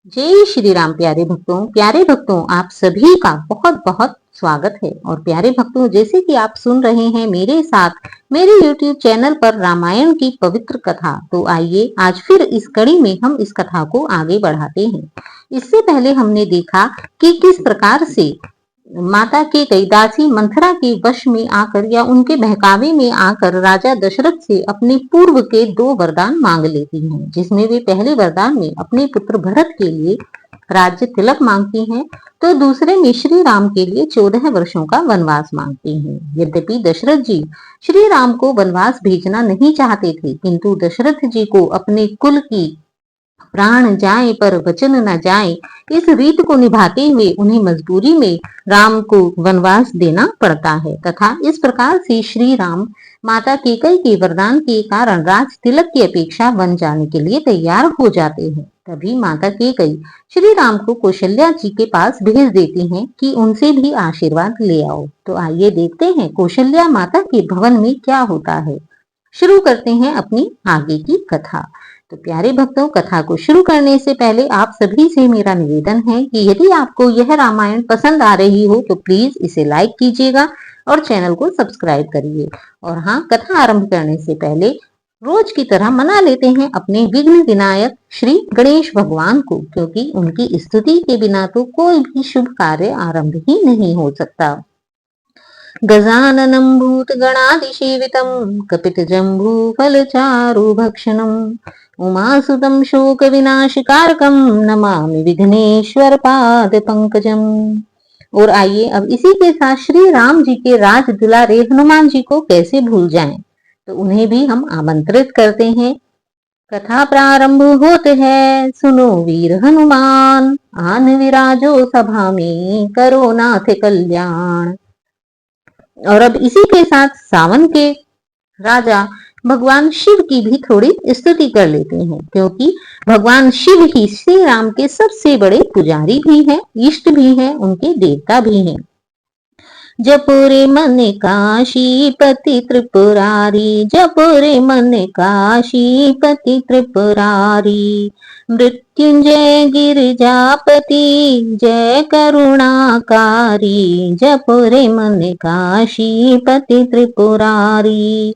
जय श्री राम। प्यारे भक्तों आप सभी का बहुत बहुत स्वागत है। और प्यारे भक्तों, जैसे कि आप सुन रहे हैं मेरे साथ मेरे YouTube चैनल पर रामायण की पवित्र कथा, तो आइए आज फिर इस कड़ी में हम इस कथा को आगे बढ़ाते हैं। इससे पहले हमने देखा कि किस प्रकार से माता के कई दासी मंथरा के वश में आकर या उनके बहकावे में आकर राजा दशरथ से अपने पूर्व के 2 वरदान मांग लेती हैं, जिसमें वे पहले वरदान में अपने पुत्र भरत के लिए राज्य तिलक मांगती हैं, तो दूसरे में श्री राम के लिए 14 वर्षों का वनवास मांगती हैं। यद्यपि दशरथ जी श्री राम को वनवास भेजना नहीं चाहते थे, किंतु दशरथ जी को अपने कुल की प्राण जाए पर वचन न जाए, इस रीत को निभाते हुए उन्हें मजबूरी में राम को वनवास देना पड़ता है। तथा इस प्रकार से श्री राम माता केकई के वरदान के कारण राज तिलक की अपेक्षा वन जाने के लिए तैयार हो जाते हैं। तभी माता केकई श्री राम को कौशल्या जी के पास भेज देती हैं कि उनसे भी आशीर्वाद ले आओ। तो आइए देखते हैं कौशल्या माता के भवन में क्या होता है। शुरू करते हैं अपनी आगे की कथा। तो प्यारे भक्तों, कथा को शुरू करने से पहले आप सभी से मेरा निवेदन है कि यदि आपको यह रामायण पसंद आ रही हो तो प्लीज इसे लाइक कीजिएगा और चैनल को सब्सक्राइब करिए। और हाँ, कथा आरंभ करने से पहले रोज की तरह मना लेते हैं अपने विघ्न विनायक श्री गणेश भगवान को, क्योंकि उनकी स्तुति के बिना तो कोई भी शुभ कार्य आरंभ ही नहीं हो सकता। गजाननं भूतगणाधिसेवितं कपितजम्बूफलचारुभक्षणम् उमासुतं शोकविनाशकारकं नमामि विघ्नेश्वर पादपंकजम्। और आइए अब इसी के साथ श्री राम जी के राज दुलारे हनुमान जी को कैसे भूल जाएं, तो उन्हें भी हम आमंत्रित करते हैं। कथा प्रारंभ होते है, सुनो वीर हनुमान, आन विराजो सभा में, करो नाथ कल्याण। और अब इसी के साथ सावन के राजा भगवान शिव की भी थोड़ी स्तुति कर लेते हैं, क्योंकि भगवान शिव ही श्री राम के सबसे बड़े पुजारी भी हैं, इष्ट भी हैं, उनके देवता भी हैं। जपुरे मन काशीपति त्रिपुरारी, जपुरे मन काशीपति त्रिपुरारी, मृत्युंजय गिरिजापति जय करुणाकारी, जपुरे मन काशीपति त्रिपुरारी,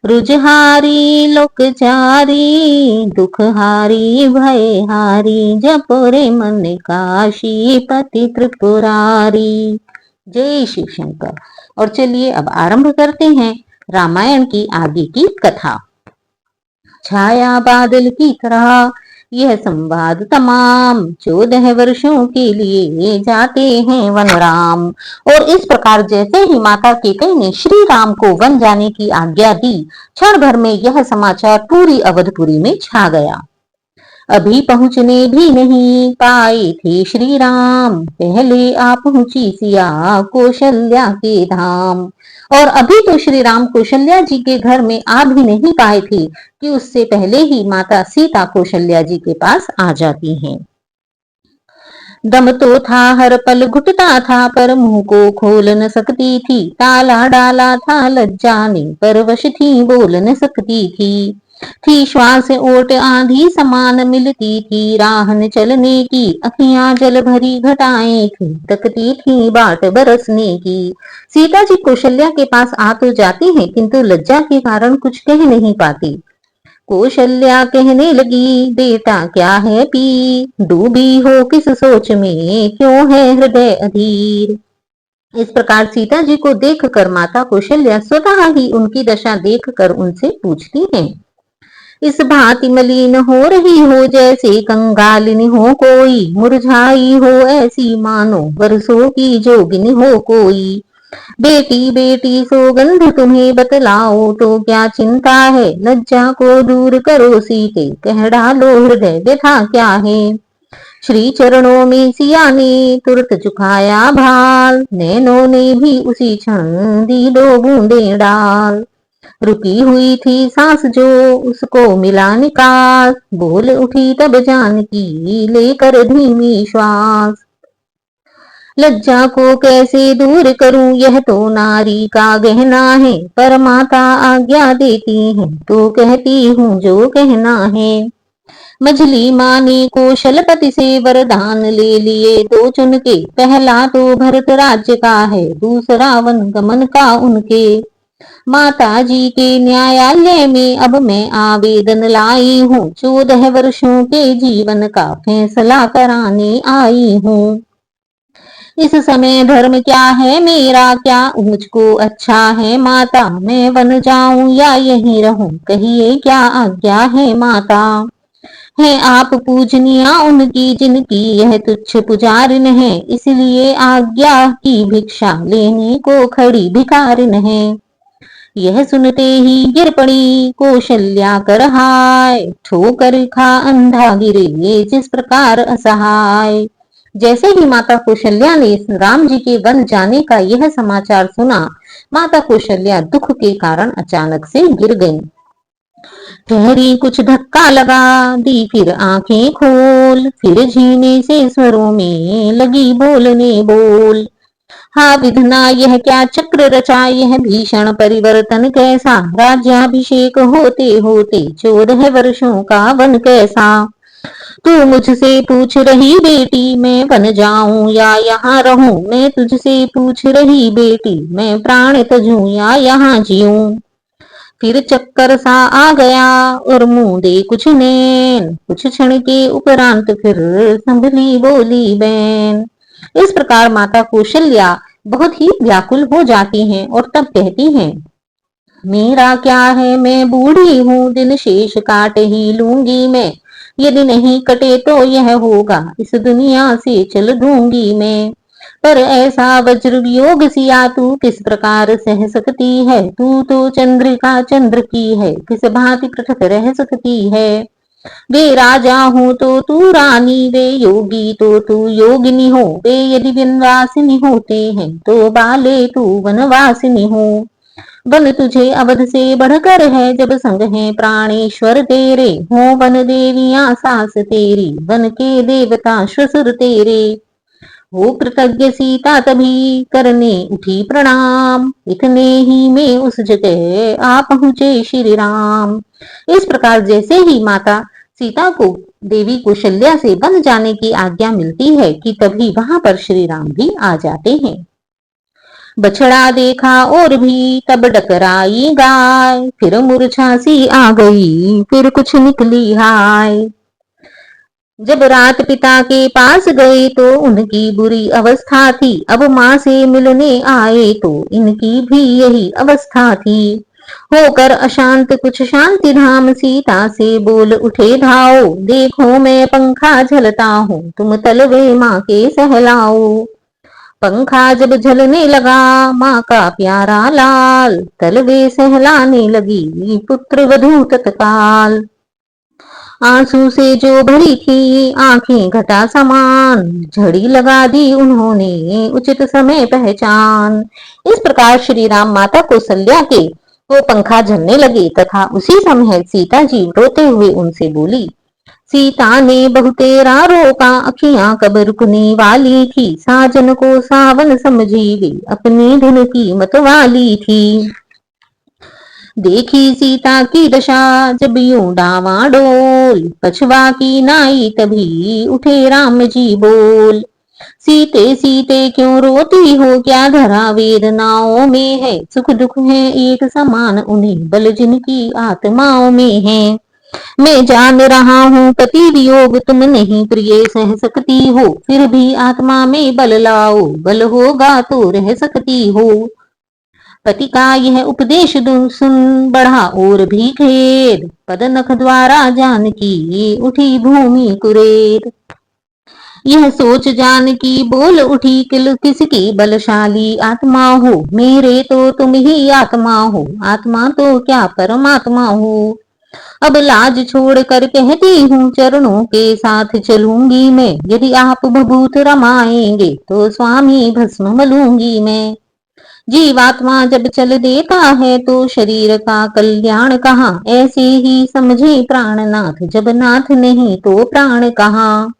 रुजहारी लोकचारी दुखहारी भयहारी, जपुरे मन काशीपति त्रिपुरारी। जय शिव शंकर। और चलिए अब आरंभ करते हैं रामायण की आगे की कथा। छाया बादल की तरह यह संवाद तमाम, 14 वर्षों के लिए जाते हैं वन राम। और इस प्रकार जैसे ही माता केकई ने श्री राम को वन जाने की आज्ञा दी, क्षण भर में यह समाचार पूरी अवधपुरी में छा गया। अभी पहुंचने भी नहीं पाए थे श्री राम, पहले आ पहुंची सिया कौशल्या के धाम। और अभी तो श्री राम कौशल्या जी के घर में आ भी नहीं पाए थे कि उससे पहले ही माता सीता कौशल्या जी के पास आ जाती हैं। दम तो था हर पल घुटता था, पर मुंह को खोल न सकती थी, ताला डाला था लज्जा ने, पर वश थी बोल न सकती थी श्वास ओट आंधी समान मिलती थी, राहन चलने की अखियां जल भरी घटाएं थी, तकती थी बाट बरसने की। सीता जी कौशल्या के पास आ तो जाती हैं, किंतु लज्जा के कारण कुछ कह नहीं पाती। कौशल्या कहने लगी, बेटा क्या है पी, डूबी हो किस सोच में, क्यों है हृदय अधीर। इस प्रकार सीता जी को देखकर माता कौशल्या स्वतः ही उनकी दशा देखकर उनसे पूछती हैं। इस भांति मलिन हो रही हो जैसे कंगालिनी हो कोई, मुरझाई हो ऐसी मानो बरसों की जोगिनी हो कोई। बेटी बेटी सौगंध तुम्हें बतलाओ, तो क्या चिंता है, लज्जा को दूर करो सीते, कह डालो हृदय व्यथा क्या है। श्री चरणों में सिया ने तुरंत झुकाया भाल, नैनों ने भी उसी क्षण दी 2 बूंदे डाल। रुकी हुई थी सांस जो उसको मिला निकास, बोल उठी तब जानकी लेकर धीमी श्वास। लज्जा को कैसे दूर करूं, यह तो नारी का गहना है, पर माता आज्ञा देती है तो कहती हूँ जो कहना है। मझली माँ ने कौशलपति से वरदान ले लिए दो चुन के, पहला तो भरत राज्य का है, दूसरा वन गमन का उनके। माता जी के न्यायालय में अब मैं आवेदन लाई हूँ, 14 वर्षों के जीवन का फैसला कराने आई हूँ। इस समय धर्म क्या है मेरा, क्या मुझको अच्छा है माता, मैं वन जाऊं या यहीं रहूं, कहिए क्या आज्ञा है माता। है आप पूजनिया उनकी जिनकी यह तुच्छ पुजारिन है, इसलिए आज्ञा की भिक्षा लेने को खड़ी भिखारिन है। यह सुनते ही गिर पड़ी कौशल्या कर हाय, ठोकर खा अंधा गिरे ये जिस प्रकार असहाय। जैसे ही माता कौशल्या ने राम जी के वन जाने का यह समाचार सुना, माता कौशल्या दुख के कारण अचानक से गिर गईं। ठहरी, कुछ धक्का लगा, दी फिर आंखें खोल, फिर झीने से स्वरों में लगी बोलने बोल। हा विधना यह क्या चक्र रचा, यह भीषण परिवर्तन कैसा, राज्याभिषेक होते होते 14 वर्षों का वन कैसा। तू मुझसे पूछ रही बेटी, मैं वन जाऊं या यहाँ रहूं, मैं तुझसे पूछ रही बेटी, मैं प्राण तजूं या यहाँ जीऊं। फिर चक्कर सा आ गया और मुंह दे कुछ नैन, कुछ क्षण के उपरांत फिर संभली बोली बैन। इस प्रकार माता कौशल्या बहुत ही व्याकुल हो जाती हैं और तब कहती हैं, मेरा क्या है, मैं बूढ़ी हूँ, दिन शेष काट ही लूंगी मैं, यदि नहीं कटे तो यह होगा, इस दुनिया से चल दूंगी मैं। पर ऐसा वज्र वियोग सिया तू किस प्रकार सह सकती है, तू तो चंद्रिका चंद्र की है, किस भांति पृथक रह सकती है। वे राजा हो तो तू रानी, वे योगी तो तू योगिनी हो, वे यदि वनवासिनी होते हैं तो बाले तू वनवासिनी हो। वन तुझे अवध से बढ़कर है, जब संग है प्राणेश्वर तेरे, हो वन देवियां सास तेरी, वन के देवता श्वसुर तेरे। हो कृतज्ञ सीता तभी करने उठी प्रणाम, इतने ही में उस जगह आ पहुंचे श्री राम। इस प्रकार जैसे ही माता सीता को देवी कौशल्या से वन जाने की आज्ञा मिलती है कि तभी वहां पर श्री राम भी आ जाते हैं। बछड़ा देखा और भी तब डकराई गाय, फिर मूर्छा सी आ गई, फिर कुछ निकली हाय। जब रात पिता के पास गए तो उनकी बुरी अवस्था थी, अब माँ से मिलने आए तो इनकी भी यही अवस्था थी। होकर अशांत कुछ शांति धाम, सीता से बोल उठे धाओ, देखो मैं पंखा झलता हूँ, तुम तलवे माँ के सहलाओ। पंखा जब झलने लगा माँ का प्यारा लाल, तलवे सहलाने लगी पुत्र वधू तत्काल। आंसू से जो भरी थी आंखें घटा समान, झड़ी लगा दी उन्होंने उचित समय पहचान। इस प्रकार श्री राम माता कौशल्या के वो पंखा झलने लगे तथा उसी समय सीता जी रोते हुए उनसे बोली। सीता ने बहुतेरा रोका, अखियां कब रुकने वाली थी, साजन को सावन समझी वे अपनी धुन की मतवाली थी। देखी सीता की दशा जब यूं डावाडोल, पछवा की नाई तभी उठे राम जी बोल। सीते सीते क्यों रोती हो, क्या धरा वेदनाओं में है, सुख दुख है एक समान उन्हें, बल जिनकी आत्माओं में है। मैं जान रहा हूँ पति वियोग तुम नहीं प्रिय सह सकती हो, फिर भी आत्मा में बल लाओ, बल होगा तो रह सकती हो। पति का यह उपदेश सुन बढ़ा और भी खेद, पद नख द्वारा जानकी उठी भूमि कुरेद। यह सोच जानकी बोल उठी, किल किसकी बलशाली आत्मा हो, मेरे तो तुम ही आत्मा हो, आत्मा तो क्या परमात्मा हो। अब लाज छोड़ कर कहती हूँ चरणों के साथ चलूंगी मैं, यदि आप भभूत रमाएंगे तो स्वामी भस्म मलूंगी मैं। जीवात्मा जब चल देता है तो शरीर का कल्याण कहाँ, ऐसे ही समझे प्राणनाथ, जब नाथ नहीं तो प्राण कहाँ।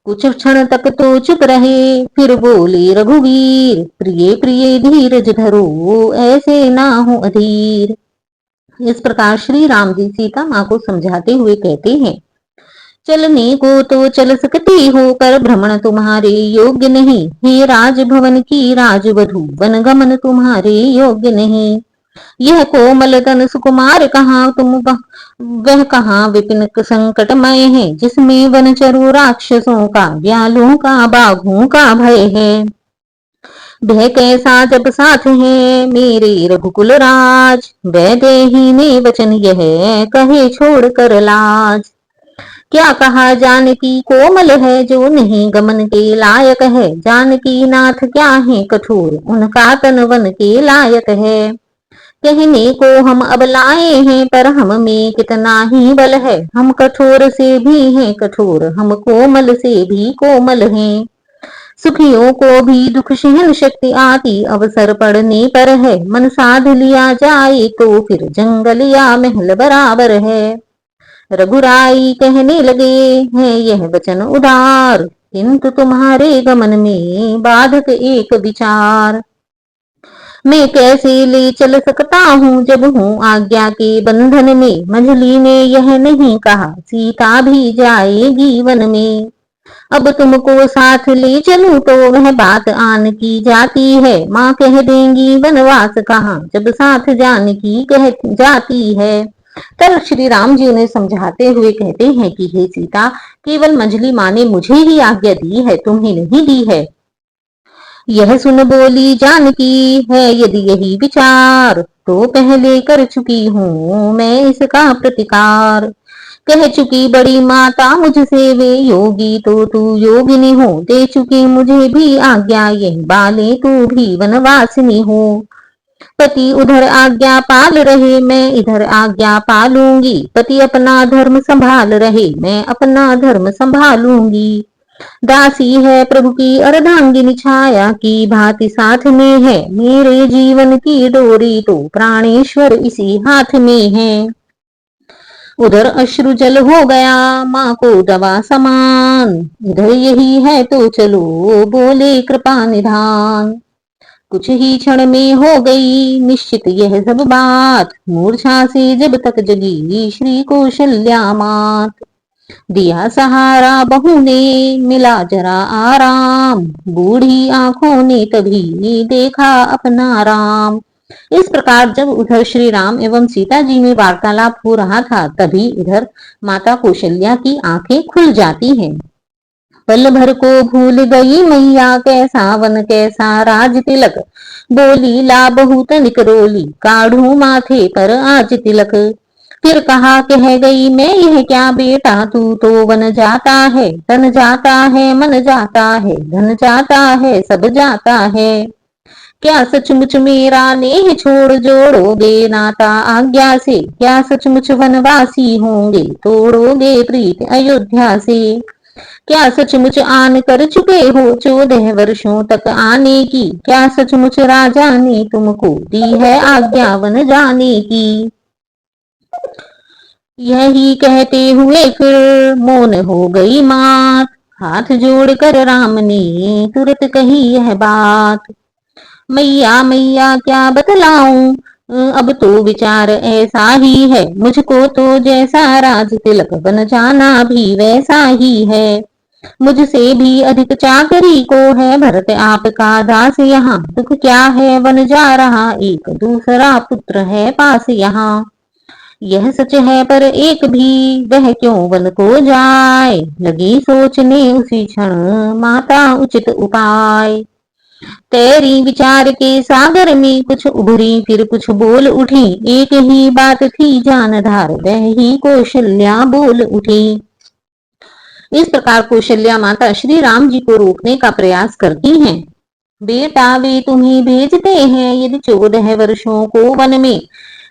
कुछ क्षण तक तो चुप रहे फिर बोले रघुवीर, प्रिय प्रिय धीरज धरो ऐसे ना हो अधीर। इस प्रकार श्री राम जी सीता माँ को समझाते हुए कहते हैं, चलने को तो चल सकती हो, कर भ्रमण तुम्हारे योग्य नहीं। हे राजभवन की राजवधू, वन गमन तुम्हारे योग्य नहीं। यह कोमल तन सुकुमार कहाँ तुम, वह कहाँ विपिन संकटमय है, जिसमें वनचरु राक्षसों का, व्यालों का, बाघों का भय है। वह कैसा जब साथ है मेरे रघुकुल राज, वैदेही ने वचन यह कहे छोड़ कर लाज। क्या कहा जानकी कोमल है, जो नहीं गमन के लायक है। जानकी नाथ क्या है कठोर, उनका तन वन के लायक है। कहने को हम अब लाए हैं, पर हम में कितना ही बल है। हम कठोर से भी हैं कठोर, हम कोमल से भी कोमल हैं। सुखियों को भी दुख सहन शक्ति आती अवसर पड़ने पर है। मन साध लिया जाए तो फिर जंगल या महल बराबर है। रघुराई कहने लगे हैं यह वचन उदार, किंतु तुम्हारे गमन में बाधक एक विचार। मैं कैसे ले चल सकता हूँ जब हूँ आज्ञा के बंधन में। मंझली ने यह नहीं कहा सीता भी जाएगी वन में। अब तुमको साथ ले चलूं तो वह बात आन की जाती है। माँ कह देंगी वनवास कहाँ, जब साथ जान की कह जाती है। तब श्री राम जी उन्हें समझाते हुए कहते हैं कि हे सीता, केवल मंझली माँ ने मुझे ही आज्ञा दी है, तुम्हें नहीं दी है। यह सुन बोली जानकी है यदि यही विचार, तो पहले कर चुकी हूँ मैं इसका प्रतिकार। कह चुकी बड़ी माता मुझसे वे योगी, तो तू योगिनी हो। दे चुकी मुझे भी आज्ञा यह बाले, तू भी वनवासिनी हो। पति उधर आज्ञा पाल रहे, मैं इधर आज्ञा पालूंगी। पति अपना धर्म संभाल रहे, मैं अपना धर्म संभालूंगी। दासी है प्रभु की अर्धांगिनी, छाया की भांति साथ में है। मेरे जीवन की डोरी तो प्राणेश्वर इसी हाथ में है। उधर अश्रु जल हो गया माँ को दवा समान, इधर यही है तो चलो बोले कृपा निधान। कुछ ही क्षण में हो गई निश्चित यह सब बात, मूर्छा से जब तक जगी श्री कौशल्या मात। दिया सहारा बहू ने मिला जरा आराम, बूढ़ी आंखों ने तभी देखा अपना राम। इस प्रकार जब उधर श्री राम एवं सीता जी में वार्तालाप हो रहा था, तभी इधर माता कौशल्या की आंखें खुल जाती हैं। पल भर को भूल गई मैया, कैसा वन कैसा राज तिलक। बोली ला बहू तनिक रोली, काढ़ू माथे पर आज तिलक। फिर कहा कह गई मैं यह क्या बेटा, तू तो वन जाता है। तन जाता है मन जाता है, धन जाता है सब जाता है। क्या सचमुच मेरा नेह छोड़ जोड़ोगे नाता आज्ञा से। क्या सचमुच वनवासी होंगे तोड़ोगे प्रीत अयोध्या से। क्या सचमुच आन कर चुके हो 14 वर्षों तक आने की। क्या सचमुच राजा ने तुमको दी है आज्ञा वन जाने की। यही कहते हुए फिर मौन हो गई मात, हाथ जोड़कर राम ने तुरंत कही यह बात। मैया मैया क्या बतलाऊं, अब तो विचार ऐसा ही है। मुझको तो जैसा राज तिलक बन जाना भी वैसा ही है। मुझसे भी अधिक चाकरी को है भरत आपका दास यहाँ। दुख क्या है वन जा रहा एक दूसरा पुत्र है पास यहाँ। यह सच है पर एक भी वह क्यों वन को जाए। लगी सोचने उसी क्षण माता उचित उपाय। तेरी विचार के सागर में कुछ उभरी फिर कुछ बोल उठी। एक ही बात थी जानधार वह ही कौशल्या बोल उठी। इस प्रकार कौशल्या माता श्री राम जी को रोकने का प्रयास करती हैं। बेटा वे तुम्हें भेजते हैं यदि 14 वर्षों को वन में,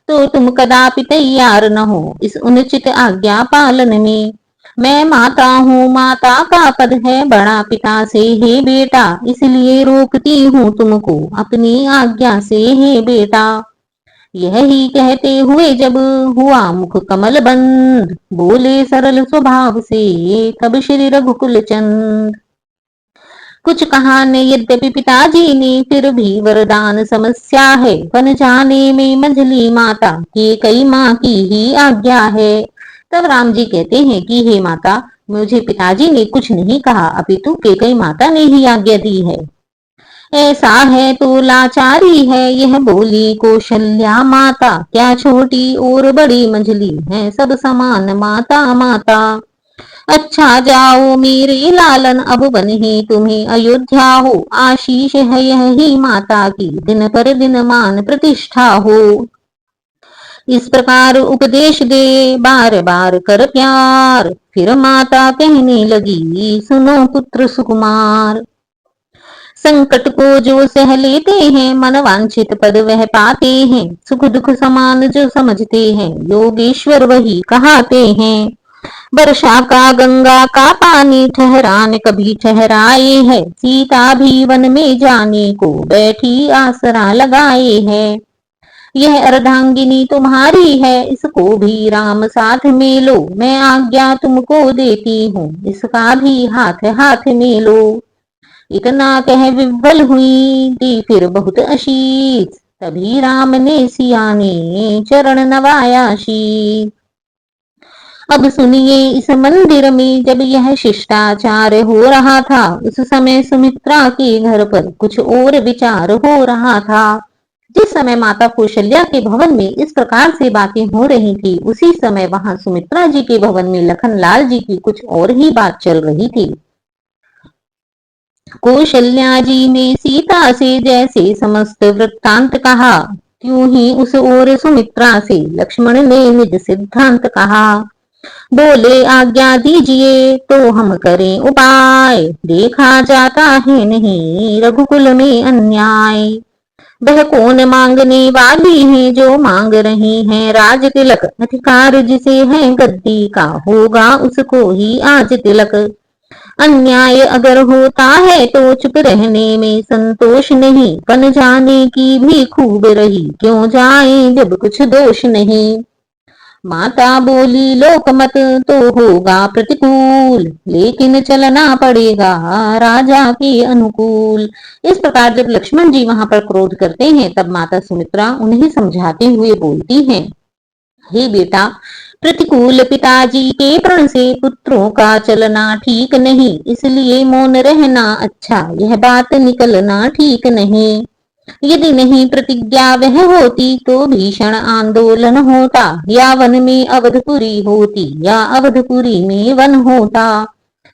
तो तुम कदापि तैयार न हो इस उचित आज्ञा पालन में। मैं माता हूँ, माता का पद है बड़ा पिता से हे बेटा, इसलिए रोकती हूँ तुमको अपनी आज्ञा से हे बेटा। यह ही कहते हुए जब हुआ मुख कमल बंद, बोले सरल स्वभाव से तब श्री रघुकुल चंद। कुछ कहा ने यद्यपि पिताजी ने, फिर भी वरदान समस्या है। वन जाने में मंझली माता की कई माँ की ही आज्ञा है। तब राम जी कहते हैं कि हे माता, मुझे पिताजी ने कुछ नहीं कहा, अपितु कैकेयी माता ने ही आज्ञा दी है। ऐसा है तो लाचारी है, यह बोली कौशल्या माता। क्या छोटी और बड़ी मंझली है, सब समान माता माता। अच्छा जाओ मेरे लालन, अब बने तुम्हें अयोध्या हो। आशीष है यह ही माता की, दिन पर दिन मान प्रतिष्ठा हो। इस प्रकार उपदेश दे बार बार कर प्यार। फिर माता कहने लगी, सुनो पुत्र सुकुमार। संकट को जो सह लेते हैं, मन वांछित पद वह पाते हैं। सुख दुख समान जो समझते हैं, योगेश्वर वही कहाते हैं। वर्षा का गंगा का पानी ठहराने कभी ठहराए है। सीता भी वन में जाने को बैठी आसरा लगाए है। यह अर्धांगिनी तुम्हारी है, इसको भी राम साथ में लो। मैं आज्ञा तुमको देती हूँ, इसका भी हाथ हाथ में लो। इतना कह विह्वल हुई, दी फिर बहुत आशीष। तभी राम ने सिया ने चरण नवाया शीश। अब सुनिए, इस मंदिर में जब यह शिष्टाचार हो रहा था, उस समय सुमित्रा के घर पर कुछ और विचार हो रहा था। जिस समय माता कौशल्या के भवन में इस प्रकार से बातें हो रही थी, उसी समय वहां सुमित्रा जी के भवन में लखनलाल जी की कुछ और ही बात चल रही थी। कौशल्या जी ने सीता से जैसे समस्त वृत्तांत कहा, त्यों ही उस ओर सुमित्रा से लक्ष्मण ने निज सिद्धांत कहा। बोले आज्ञा दीजिए तो हम करें उपाय, देखा जाता है नहीं रघुकुल में अन्याय। वह कौन मांगने वाली है, जो मांग रही है राज तिलक। अधिकार जिसे है गद्दी का, होगा उसको ही आज तिलक। अन्याय अगर होता है तो चुप रहने में संतोष नहीं। बन जाने की भी खूब रही, क्यों जाए जब कुछ दोष नहीं। माता बोली लोकमत तो होगा प्रतिकूल, लेकिन चलना पड़ेगा राजा के अनुकूल। इस प्रकार जब लक्ष्मण जी वहां पर क्रोध करते हैं, तब माता सुमित्रा उन्हें समझाते हुए बोलती हैं, हे बेटा, प्रतिकूल पिताजी के प्रण से पुत्रों का चलना ठीक नहीं, इसलिए मौन रहना अच्छा, यह बात निकलना ठीक नहीं। यदि नहीं प्रतिज्ञा वह होती तो भीषण आंदोलन होता, या वन में अवधपुरी होती या अवधपुरी में वन होता।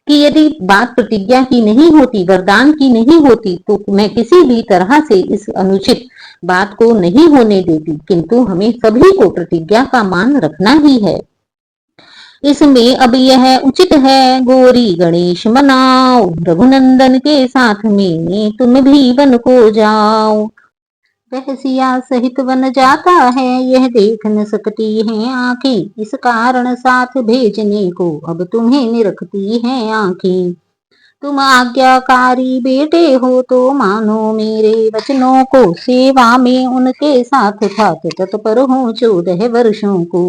कि यदि बात प्रतिज्ञा की नहीं होती, वरदान की नहीं होती, तो मैं किसी भी तरह से इस अनुचित बात को नहीं होने देती, किंतु हमें सभी को प्रतिज्ञा का मान रखना ही है। इसमें अब यह उचित है गौरी गणेश मनाओ, रघुनंदन के साथ में तुम भी वन को जाओ। वह सिया सहित वन जाता है, यह देख न सकती हैं आंखें, इस कारण साथ भेजने को अब तुम्हें निरखती हैं आंखें। तुम आज्ञाकारी बेटे हो तो मानो मेरे वचनों को, सेवा में उनके साथ था तत्पर हूँ 14 वर्षों को।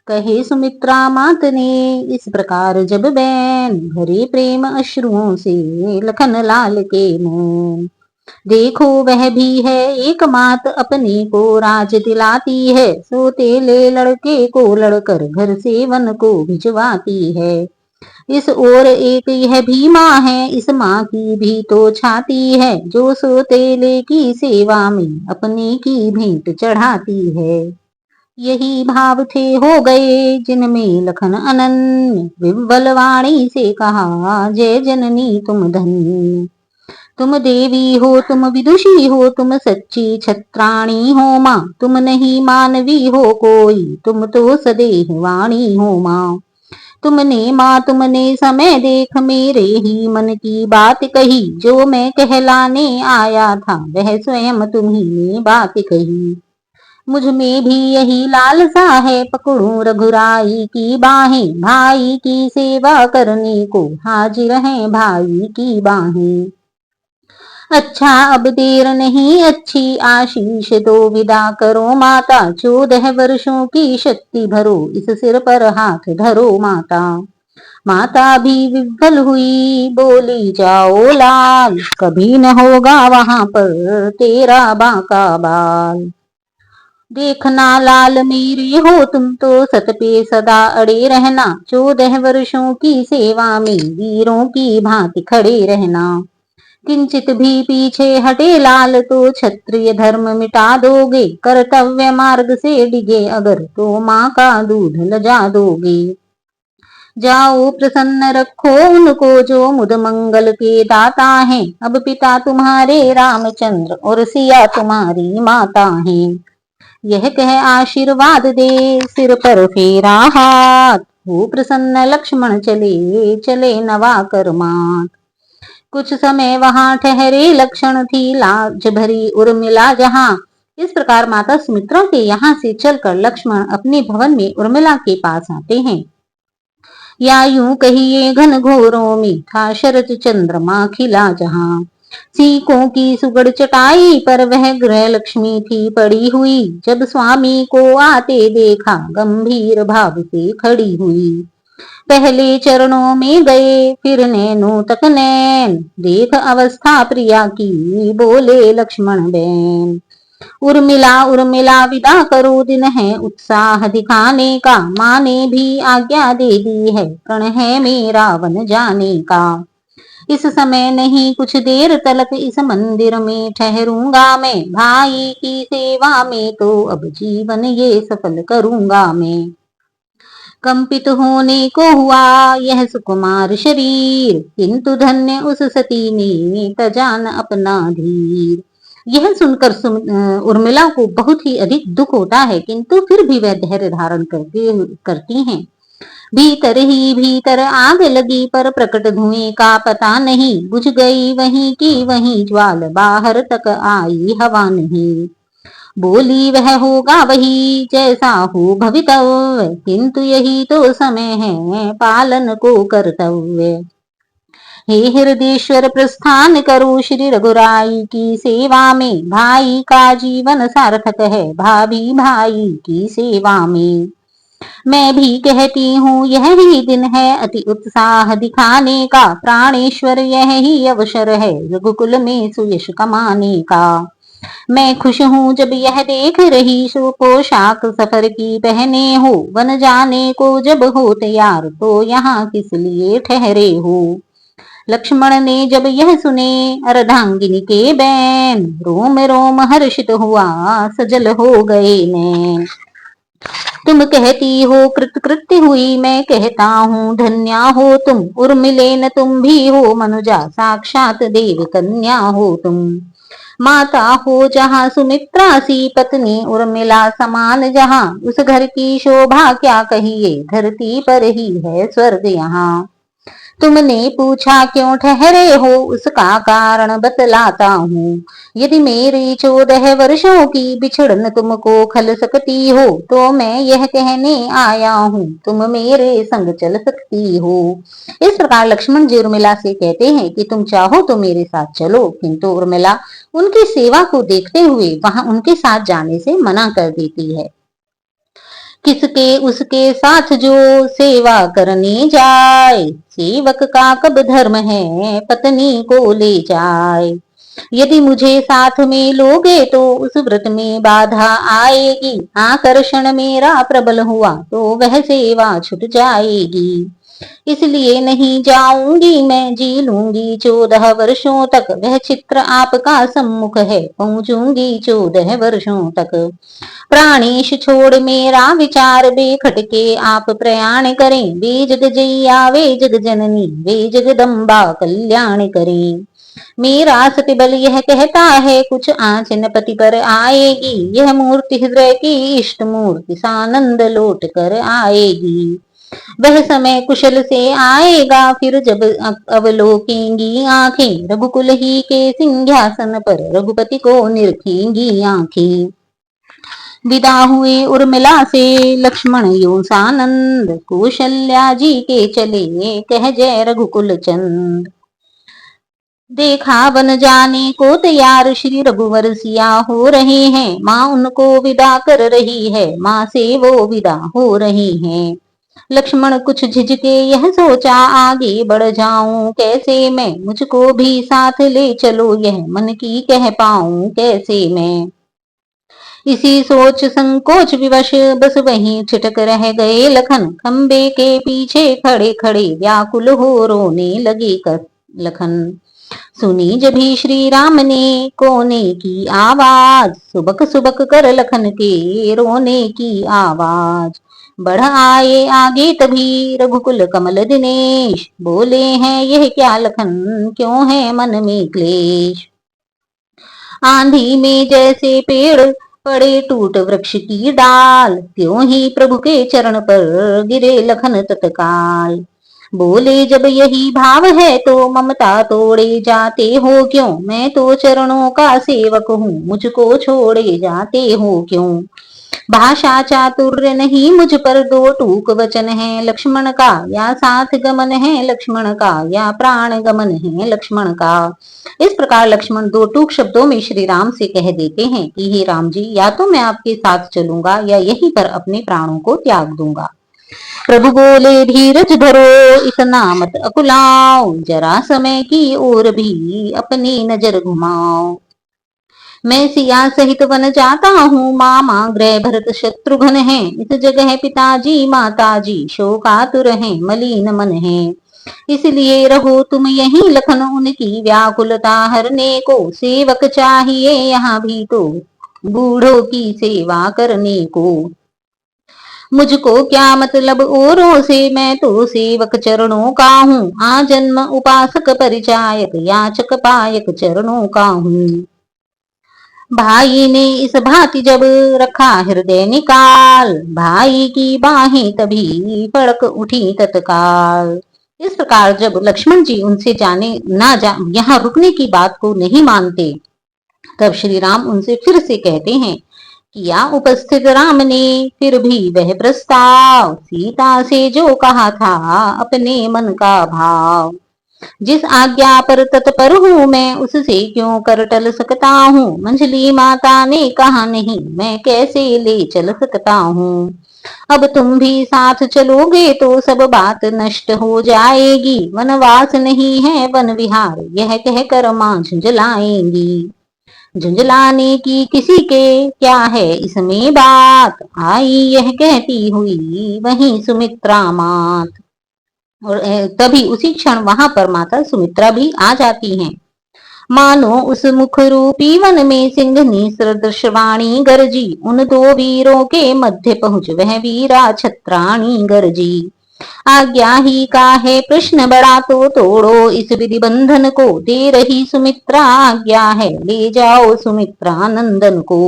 कहे सुमित्रा मात ने इस प्रकार जब बैन, भरे प्रेम अश्रुओं से लखन लाल के नैन। देखो वह भी है एक मात, अपने को राज दिलाती है, सोते ले लड़के को लड़कर घर से वन को भिजवाती है। इस ओर एक यह भी माँ है, इस माँ की भी तो छाती है, जो सोतेले की सेवा में अपने की भेंट चढ़ाती है। यही भाव थे हो गए जिनमें लखन अनन्य, विह्वल वाणी से कहा, जय जननी तुम धन्य। तुम देवी हो तुम विदुषी हो, तुम सच्ची छत्राणी हो माँ, तुम नहीं मानवी हो कोई, तुम तो सदेह वाणी हो माँ। तुमने माँ तुमने समय देख मेरे ही मन की बात कही, जो मैं कहलाने आया था वह स्वयं तुम्ही ने बात कही। मुझ में भी यही लालसा है, पकड़ूं रघुराई की बाहें, भाई की सेवा करने को हाजिर हैं भाई की बाहें। अच्छा अब देर नहीं अच्छी, आशीष दो विदा करो माता, 14 वर्षों की शक्ति भरो, इस सिर पर हाथ धरो माता। माता भी विह्वल हुई, बोली जाओ लाल, कभी न होगा वहां पर तेरा बांका बाल। देखना लाल मेरे हो तुम तो सत पे सदा अड़े रहना, 14 वर्षों की सेवा में वीरों की भांति खड़े रहना। किंचित भी पीछे हटे लाल तो क्षत्रिय धर्म मिटा दोगे, कर्तव्य मार्ग से डिगे अगर तो माँ का दूध लजा दोगे। जाओ प्रसन्न रखो उनको जो मुद मंगल के दाता हैं, अब पिता तुम्हारे रामचंद्र और सिया तुम्हारी माता हैं। यह कह आशीर्वाद दे सिर पर फेरा हाथ, हो प्रसन्न लक्ष्मण चले चले नवा कर मात। कुछ समय वहां ठहरे लक्षण थी लाज भरी उर्मिला जहां। इस प्रकार माता सुमित्रा के यहाँ से चलकर लक्ष्मण अपने भवन में उर्मिला के पास आते हैं। या यूं कहिए घन घोरों में था शरद चंद्रमा खिला जहां। सीकों की सुगड़ चटाई पर वह गृह लक्ष्मी थी पड़ी हुई, जब स्वामी को आते देखा गंभीर भाव से खड़ी हुई। पहले चरणों में गए फिर नैनों तक नैन, देख अवस्था प्रिया की बोले लक्ष्मण बैन। उर्मिला उर्मिला विदा करो दिन है उत्साह दिखाने का, माँ ने भी आज्ञा दे दी है प्रण है मेरा वन जाने का। इस समय नहीं कुछ देर तलक इस मंदिर में ठहरूंगा मैं, भाई की सेवा में तो अब जीवन ये सफल करूंगा मैं। कंपित होने को हुआ यह सुकुमार शरीर, किंतु धन्य उस सती ने तजान अपना धीर। यह सुनकर उर्मिला को बहुत ही अधिक दुख होता है, किंतु फिर भी वह धैर्य धारण करती हैं। भीतर ही भीतर आग लगी पर प्रकट धुएं का पता नहीं, बुझ गई वहीं की वहीं ज्वाल बाहर तक आई हवा नहीं। बोली वह होगा वही जैसा हो भवितव्य, किंतु यही तो समय है पालन को कर्तव्य। हे हृदयेश्वर प्रस्थान करो श्री रघुराई की सेवा में, भाई का जीवन सार्थक है भाभी भाई की सेवा में। मैं भी कहती हूँ यह ही दिन है अति उत्साह दिखाने का, प्राणेश्वर यह ही अवसर है रघुकुल में सुयश कमाने का। मैं खुश हूँ जब यह देख रही सो पोशाक सफर की पहने हो, वन जाने को जब हो तैयार तो यहाँ किस लिए ठहरे हो। लक्ष्मण ने जब यह सुने अर्धांगिनी के बैन, रोम रोम हर्षित हुआ सजल हो गए नैन। तुम कहती हो कृतकृत्य हुई मैं कहता हूँ धन्या हो तुम, उर्मिले न तुम भी हो मनुजा साक्षात देव कन्या हो तुम। माता हो जहाँ सुमित्रा सी पत्नी उर्मिला समान जहाँ, उस घर की शोभा क्या कहिए धरती पर ही है स्वर्ग यहाँ। तुमने पूछा क्यों ठहरे हो उसका कारण बतलाता हूँ, यदि मेरी 14 वर्षों की बिछड़न तुमको खल सकती हो तो मैं यह कहने आया हूँ तुम मेरे संग चल सकती हो। इस प्रकार लक्ष्मण जी उर्मिला से कहते हैं कि तुम चाहो तो मेरे साथ चलो, किंतु उर्मिला उनकी सेवा को देखते हुए वहां उनके साथ जाने से मना कर देती है। किसके उसके साथ जो सेवा करने जाए, सेवक का कब धर्म है पत्नी को ले जाए। यदि मुझे साथ में लोगे तो उस व्रत में बाधा आएगी, आकर्षण मेरा प्रबल हुआ तो वह सेवा छूट जाएगी। इसलिए नहीं जाऊंगी मैं जी लूंगी 14 वर्षों तक, वह चित्र आपका सम्मुख है पहुंचूंगी 14 वर्षों तक। प्राणेश छोड़ मेरा विचार बेखटके आप प्रयाण करें, वे जग जैया वे जग जननी वे जगदम्बा कल्याण करें। मेरा सतिबल यह कहता है कुछ आंचन पति पर आएगी, यह मूर्ति हृदय की इष्ट मूर्ति सानंद लौट कर आएगी। वह समय कुशल से आएगा फिर जब अवलोकेंगी आंखें, रघुकुल ही के सिंहासन पर रघुपति को निरखेंगी आंखें। विदा हुए उर्मिला से लक्ष्मण यो सानंद, कौशल्या जी के चले कह जय रघुकुल चंद। देखा वन जाने को तैयार श्री रघुवर सिया हो रहे हैं, माँ उनको विदा कर रही है माँ से वो विदा हो रही हैं। लक्ष्मण कुछ झिझके यह सोचा आगे बढ़ जाऊं कैसे मैं, मुझको भी साथ ले चलो यह मन की कह पाऊं कैसे मैं। इसी सोच संकोच विवश बस वहीं छिटक रह गए लखन। खंबे के पीछे खड़े खड़े व्याकुल हो रोने लगे लखन। सुनी जभी श्री राम ने कोने की आवाज, सुबक सुबक कर लखन के रोने की आवाज। बढ़ आए आगे तभी रघुकुल कमल दिनेश, बोले हैं यह क्या लखन, क्यों है मन में क्लेश। आंधी में जैसे पेड़ पड़े टूट वृक्ष की डाल, त्यों ही प्रभु के चरण पर गिरे लखन तत्काल। बोले जब यही भाव है तो ममता तोड़े जाते हो क्यों, मैं तो चरणों का सेवक हूँ, मुझको छोड़े जाते हो क्यों। भाषा चातुर्य नहीं मुझ पर, दो टूक वचन है लक्ष्मण का, या साथ गमन है लक्ष्मण का, या प्राण गमन है लक्ष्मण का। इस प्रकार लक्ष्मण दो टूक शब्दों में श्री राम से कह देते हैं कि हे राम जी, या तो मैं आपके साथ चलूंगा या यहीं पर अपने प्राणों को त्याग दूंगा। प्रभु बोले धीरज धरो, इतना मत अकुलाओ, जरा समय की ओर भी अपनी नजर घुमाओ। मैं सिया सहित वन जाता हूँ, मामा गृह भरत शत्रुघ्न है, इस जगह पिताजी माताजी शोकातुर हैं, मलिन मन है। इसलिए रहो तुम यहीं लखन, उनकी व्याकुलता हरने को, सेवक चाहिए यहाँ भी तो बूढ़ों की सेवा करने को। मुझको क्या मतलब औरों से, मैं तो सेवक चरणों का हूँ, आजन्म उपासक परिचायक याचक पायक चरणों का हूँ। भाई ने इस भांति जब रखा हृदय निकाल, भाई की बाहें तभी फड़क उठी तत्काल। इस प्रकार जब लक्ष्मण जी उनसे जाने ना जा यहाँ रुकने की बात को नहीं मानते, तब श्री राम उनसे फिर से कहते हैं, किया उपस्थित राम ने फिर भी वह प्रस्ताव, सीता से जो कहा था अपने मन का भाव। जिस आज्ञा पर तत्पर हूँ मैं, उससे क्यों कर टल सकता हूँ, मंझली माता ने कहा नहीं, मैं कैसे ले चल सकता हूँ। अब तुम भी साथ चलोगे तो सब बात नष्ट हो जाएगी, वनवास नहीं है वन विहार, यह कहकर मां झुंझलाएंगी। झुंझलाने की किसी के क्या है इसमें बात, आई यह कहती हुई वहीं सुमित्रा मात। और तभी उसी क्षण वहां पर माता सुमित्रा भी आ जाती हैं। मानो उस मुख रूपी वन में सिंहनी सदृश वाणी गरजी, उन दो वीरों के मध्य पहुंच वह वीरा छत्राणी गरजी। आज्ञा ही का है प्रश्न बड़ा तो तोड़ो इस विधि बंधन को, दे रही सुमित्रा आज्ञा है ले जाओ सुमित्रा नंदन को।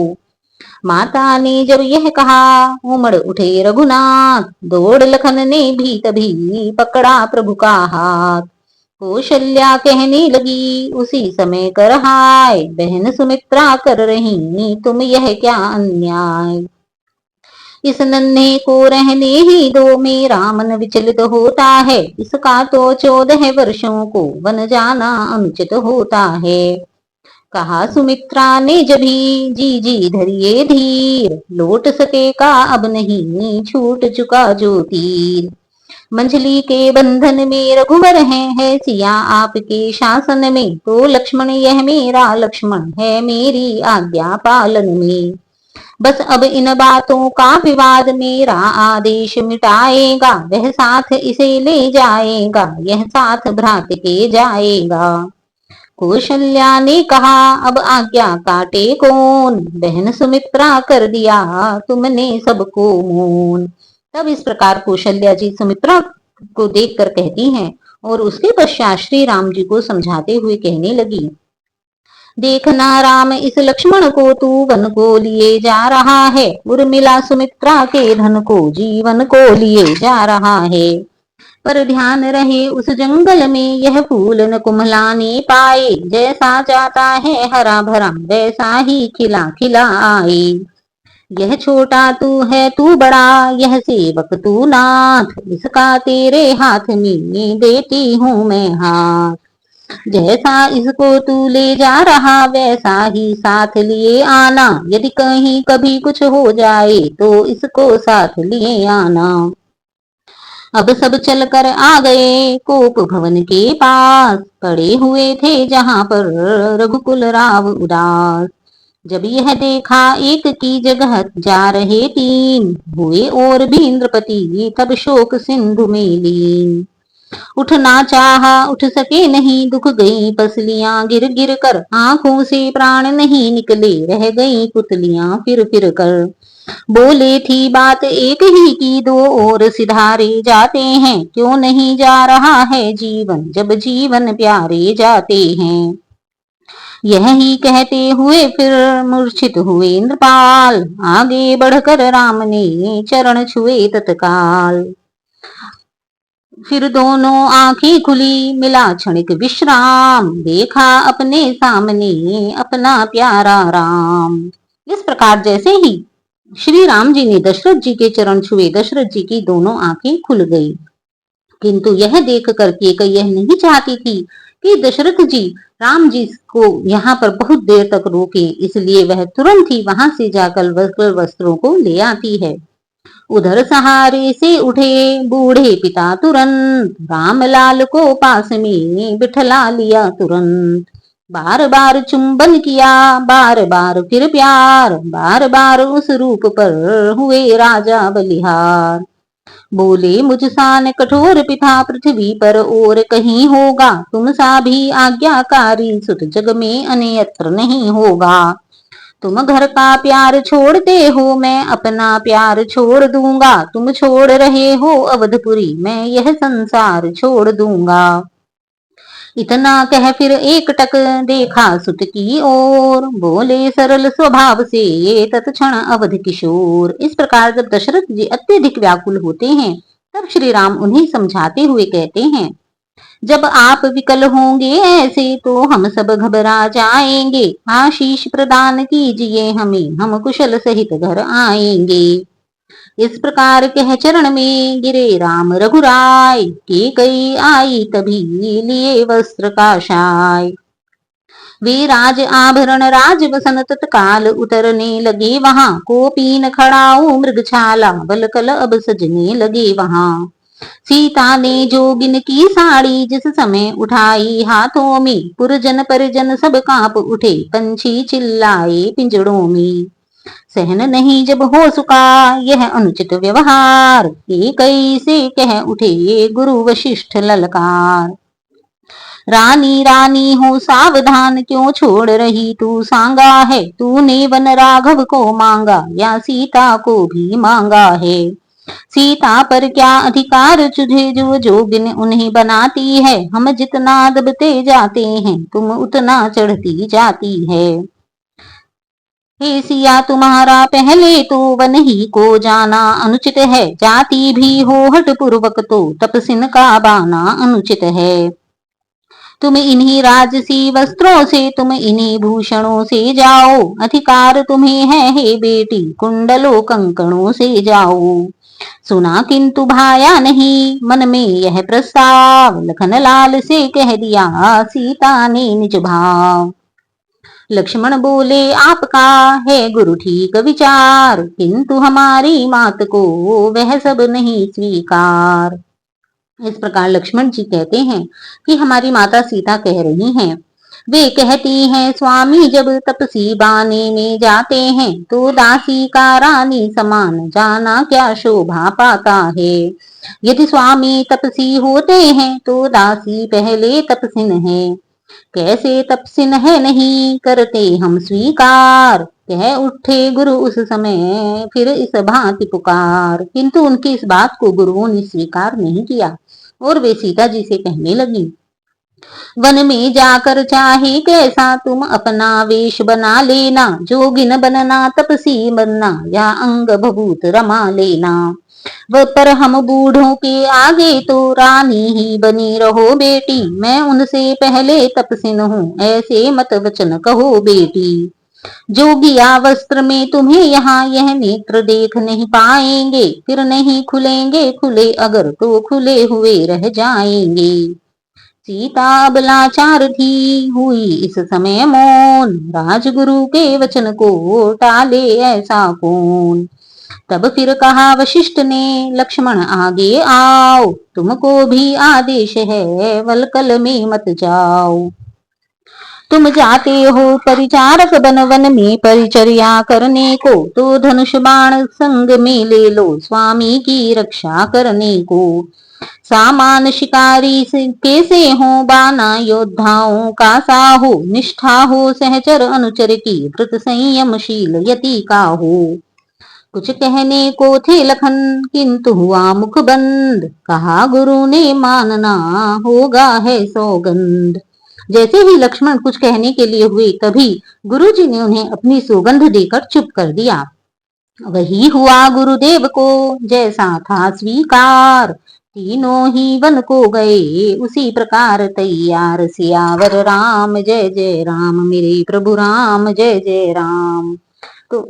माता ने जब यह कहा उमड़ उठे रघुनाथ, दौड़ लखन ने भी तभी पकड़ा प्रभु का हाथ। कौशल्या कहने लगी उसी समय कर हाय, बहन सुमित्रा कर रही तुम यह क्या अन्याय। इस नन्हे को रहने ही दो, मेरा मन विचलित होता है, इसका तो 14 वर्षों को वन जाना अनुचित होता है। कहा सुमित्रा ने जभी जी जी धरिए धीर, लौट सकेगा अब नहीं छूट चुका जो तीर। मंझली के बंधन में रघुवर है सिया आपके शासन में, तो लक्ष्मण यह मेरा लक्ष्मण है मेरी आज्ञा पालन में। बस अब इन बातों का विवाद मेरा आदेश मिटाएगा, वह साथ इसे ले जाएगा, यह साथ भ्रात के जाएगा। कौशल्या ने कहा अब आज्ञा काटे कौन, बहन सुमित्रा कर दिया तुमने सबको मौन। तब इस प्रकार कौशल्या जी सुमित्रा को देखकर कहती हैं, और उसके पश्चात श्री राम जी को समझाते हुए कहने लगी, देखना राम इस लक्ष्मण को तू वन को लिए जा रहा है, उर्मिला सुमित्रा के धन को जीवन को लिए जा रहा है। पर ध्यान रहे उस जंगल में यह फूल न कुम्हलाने पाए, जैसा जाता है हरा भरा वैसा ही खिला खिला आए। यह छोटा तू है तू बड़ा, यह सेवक तू नाथ, इसका तेरे हाथ में देती हूँ मैं हाथ। जैसा इसको तू ले जा रहा वैसा ही साथ लिए आना, यदि कहीं कभी कुछ हो जाए तो इसको साथ लिए आना। अब सब चलकर आ गए कोप भवन के पास, पड़े हुए थे जहां पर रघुकुल राव उदास। जब यह देखा एक की जगह जा रहे तीन, हुए और भी इंद्रपति तब शोक सिंधु में लीन। उठना चाहा उठ सके नहीं, दुख गई पसलियां गिर गिर कर, आंखों से प्राण नहीं निकले रह गई पुतलियां फिर फिर कर। बोले थी बात एक ही की दो और सिधारे जाते हैं, क्यों नहीं जा रहा है जीवन जब जीवन प्यारे जाते हैं। यही कहते हुए फिर मूर्छित हुए इंद्रपाल, आगे बढ़कर राम ने चरण छुए तत्काल। फिर दोनों आंखें खुली मिला क्षणिक विश्राम, देखा अपने सामने अपना प्यारा राम। इस प्रकार जैसे ही श्री राम जी ने दशरथ जी के चरण छुए, दशरथ जी की दोनों आंखें खुल गई। किंतु यह देख कर केकई यह नहीं चाहती थी कि दशरथ जी राम जी को यहाँ पर बहुत देर तक रोके, इसलिए वह तुरंत ही वहां से जाकर वस्त्रों को ले आती है। उधर सहारे से उठे बूढ़े पिता तुरंत, रामलाल को पास में बिठला लिया तुरंत। बार बार चुंबन किया, बार बार फिर प्यार, बार बार उस रूप पर हुए राजा बलिहार। बोले मुझ सान कठोर पिता पृथ्वी पर और कहीं होगा, तुम सा भी आज्ञाकारी सुत जग में अन्यत्र नहीं होगा। तुम घर का प्यार छोड़ते हो, मैं अपना प्यार छोड़ दूंगा, तुम छोड़ रहे हो अवधपुरी, मैं यह संसार छोड़ दूंगा। इतना कह फिर एक टक देखा सुत की ओर, बोले सरल स्वभाव से तत्क्षण अवध किशोर। इस प्रकार जब दशरथ जी अत्यधिक व्याकुल होते हैं, तब श्री राम उन्हें समझाते हुए कहते हैं, जब आप विकल होंगे ऐसे तो हम सब घबरा जाएंगे, आशीष प्रदान कीजिए हमें, हम कुशल सहित घर आएंगे। इस प्रकार कह चरण में गिरे राम रघुराय, के कई आई तभी लिए वस्त्र काशाय। वे राज आभरण राज बसन तत्काल उतरने लगे वहां, कोपीन खड़ाऊ मृगछाला बलकल अब सजने लगे वहां। सीता ने जोगिन की साड़ी जिस समय उठाई हाथों में, पुरजन परिजन सब कांप उठे, पंछी चिल्लाए पिंजड़ों में। सहन नहीं जब हो सका यह अनुचित व्यवहार, कई से कह उठे गुरु वशिष्ठ ललकार। रानी रानी हो सावधान, क्यों छोड़ रही तू सांगा है, तूने वन राघव को मांगा या सीता को भी मांगा है। सीता पर क्या अधिकार तुझे, जो जोगिन उन्हें बनाती है, हम जितना दबते जाते हैं तुम उतना चढ़ती जाती है। हे सिया तुम्हारा पहले तो वन ही को जाना अनुचित है, जाती भी हो हट पूर्वक तो तपसिन का बाना अनुचित है। तुम इन्हीं राजसी वस्त्रों से तुम इन्हीं भूषणों से जाओ, अधिकार तुम्हें है हे बेटी कुंडलों कंकणों से जाओ। सुना किंतु भाया नहीं मन में यह प्रस्ताव, लखन लाल से कह दिया सीता ने निज भाव। लक्ष्मण बोले आपका है गुरु ठीक विचार, किंतु हमारी मात को वह सब नहीं स्वीकार। इस प्रकार लक्ष्मण जी कहते हैं कि हमारी माता सीता कह रही हैं, वे कहती हैं स्वामी जब तपसी बाने में जाते हैं, तो दासी का रानी समान जाना क्या शोभा पाता है। यदि स्वामी तपसी होते हैं तो दासी पहले तपसिन है, कैसे तपसिन है नहीं करते हम स्वीकार। कह उठे गुरु उस समय फिर इस भांति पुकार, किंतु उनकी इस बात को गुरुओं ने स्वीकार नहीं किया और वे सीता जी से कहने लगी, वन में जाकर चाहे कैसा तुम अपना वेश बना लेना, जोगिन बनना तपसी बनना या अंग भभूत रमा लेना। वह पर हम बूढ़ों के आगे तो रानी ही बनी रहो बेटी, मैं उनसे पहले तपसिन हूँ ऐसे मत वचन कहो बेटी। जोगिया वस्त्र में तुम्हें यहाँ यह नेत्र देख नहीं पाएंगे, फिर नहीं खुलेंगे, खुले अगर तो खुले हुए रह जाएंगे। सीता अब लाचार थी हुई इस समय मौन, राजगुरु के वचन को टाले ऐसा कौन। तब फिर कहा वशिष्ठ ने लक्ष्मण आगे आओ, तुमको भी आदेश है वलकल में मत जाओ। तुम जाते हो परिचारक बन वन में परिचर्या करने को, तो धनुष बाण संग में ले लो स्वामी की रक्षा करने को। सामान शिकारी से कैसे हो बाना योद्धाओं का साहो, निष्ठा हो सहचर अनुचर की व्रत संयमशील यति का हो। कुछ कहने को थे लखन किंतु हुआ मुख बंद, कहा गुरु ने मानना होगा है सौगंध। जैसे ही लक्ष्मण कुछ कहने के लिए हुए तभी गुरुजी ने उन्हें अपनी सौगंध देकर चुप कर दिया। वही हुआ गुरुदेव को जैसा था स्वीकार, तीनों ही वन को गए उसी प्रकार तैयार। सियावर राम जय जय राम, मेरे प्रभु राम जय जय राम। तो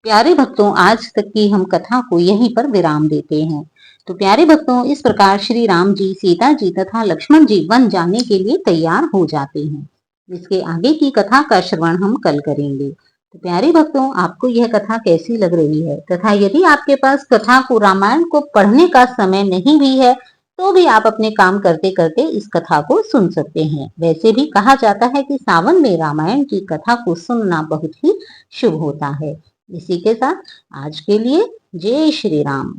प्यारे भक्तों, आज तक की हम कथा को यहीं पर विराम देते हैं। तो प्यारे भक्तों, इस प्रकार श्री राम जी, सीता जी तथा लक्ष्मण जी वन जाने के लिए तैयार हो जाते हैं। इसके आगे की कथा का श्रवण हम कल करेंगे। तो प्यारे भक्तों, आपको यह कथा कैसी लग रही है, तथा यदि आपके पास कथा को, रामायण को पढ़ने का समय नहीं भी है तो भी आप अपने काम करते करते इस कथा को सुन सकते हैं। वैसे भी कहा जाता है कि सावन में रामायण की कथा को सुनना बहुत ही शुभ होता है। इसी के साथ आज के लिए जय श्री राम।